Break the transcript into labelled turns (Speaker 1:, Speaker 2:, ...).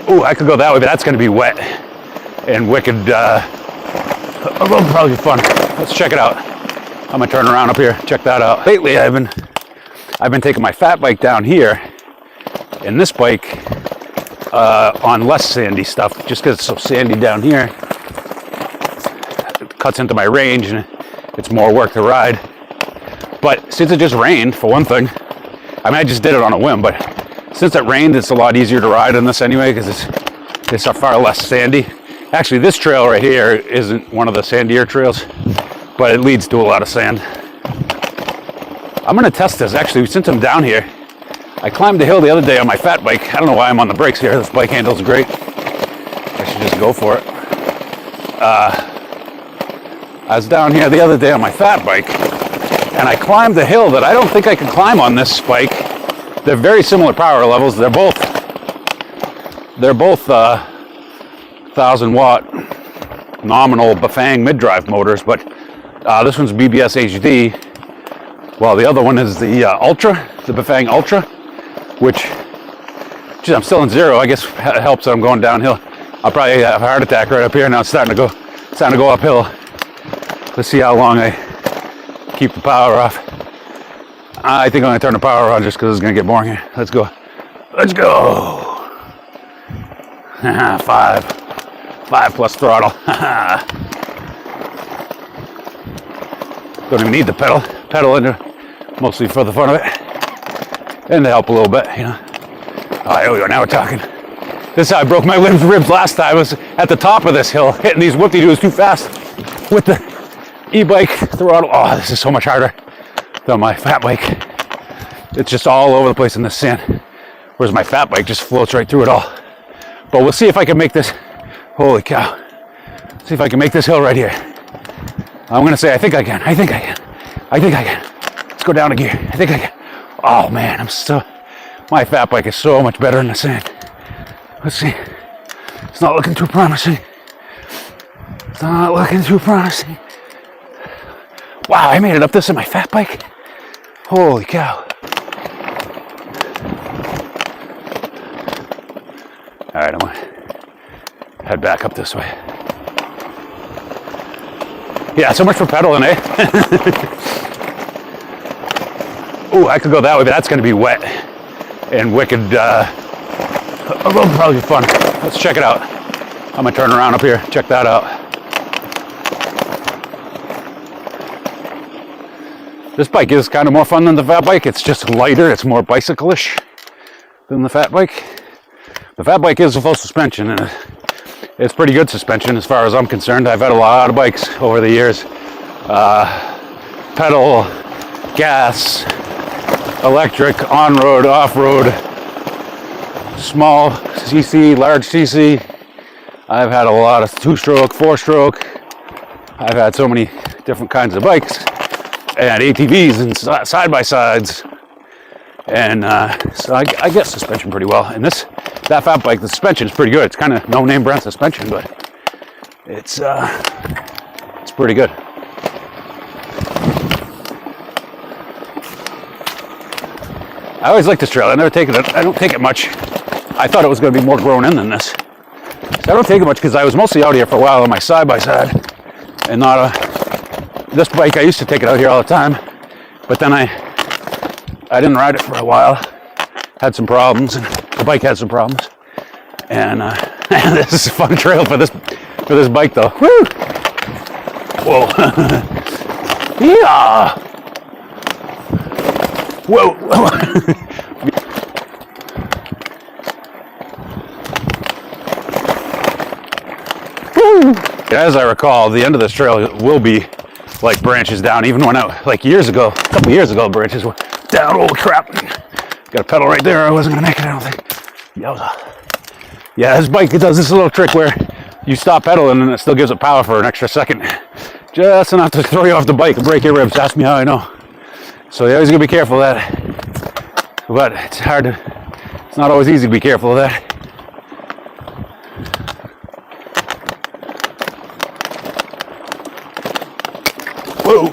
Speaker 1: Ooh, I could go that way, but that's going to be wet and wicked. It'll probably be fun. Let's check it out. I'm gonna turn around up here, check that out. Lately, I've been taking my fat bike down here, and this bike on less sandy stuff, just because it's so sandy down here. It cuts into my range, and it's more work to ride. But since it just rained, for one thing, I mean, I just did it on a whim, but since it rained, it's a lot easier to ride on this anyway, because it's far less sandy. Actually, this trail right here isn't one of the sandier trails, but it leads to a lot of sand. I'm gonna test this. Actually, since I'm down here, I climbed the hill the other day on my fat bike. I don't know why I'm on the brakes here. This bike handle's great. I should just go for it. I was down here the other day on my fat bike, and I climbed the hill that I don't think I could climb on this bike. They're very similar power levels. They're both 1,000 watt nominal Bafang mid-drive motors, but this one's BBSHD, while the other one is the Ultra, the Bafang Ultra, which, geez, I'm still in zero. I guess it helps that I'm going downhill. I'll probably have a heart attack right up here. Now it's starting to go uphill. Let's see how long I keep the power off. I think I'm gonna turn the power on just because it's gonna get boring here. Let's go. Let's go. 5 plus throttle. Don't even need the pedal in there, mostly for the fun of it and to help a little bit, you know. Oh, here we go. Now we're talking. This is how I broke my ribs last time. I was at the top of this hill, hitting these whoop-de-doos too fast with the e-bike throttle. Oh, this is so much harder than my fat bike. It's just all over the place in the sand, whereas my fat bike just floats right through it all. But we'll see if I can make this. Holy cow. See if I can make this hill right here. I'm going to say I think I can. I think I can. Let's go down a gear. I think I can. Oh man, my fat bike is so much better in the sand. Let's see. It's not looking too promising. Wow, I made it up this in my fat bike. Holy cow. All right, I'm going to head back up this way. Yeah, so much for pedaling, eh? Ooh, I could go that way, but that's going to be wet and wicked. It'll probably be fun. Let's check it out. I'm going to turn around up here, check that out. This bike is kind of more fun than the fat bike. It's just lighter. It's more bicycle-ish than the fat bike. The fat bike is a full suspension, and it's pretty good suspension as far as I'm concerned. I've had a lot of bikes over the years. Pedal, gas, electric, on-road, off-road, small CC, large CC. I've had a lot of 2-stroke, 4-stroke. I've had so many different kinds of bikes and ATVs and side-by-sides. And so I get suspension pretty well. And that fat bike, the suspension is pretty good. It's kind of no-name brand suspension, but it's pretty good. I always like this trail. I never take it. I don't take it much. I thought it was going to be more grown in than this. So I don't take it much because I was mostly out here for a while on my side-by-side, and not this bike. I used to take it out here all the time, but then I didn't ride it for a while. Had some problems, and the bike had some problems. And this is a fun trail for this bike, though. Woo! Whoa! Yeah! Whoa! As I recall, the end of this trail will be like branches down. Even when years ago, a couple years ago, branches were down. Holy crap! Got a pedal right there. I wasn't gonna make it, I don't think. Yeah, this bike, it does this little trick where you stop pedaling and it still gives it power for an extra second. Just enough to throw you off the bike and break your ribs. Ask me how I know. So you always gotta be careful of that. But it's not always easy to be careful of that. Whoa!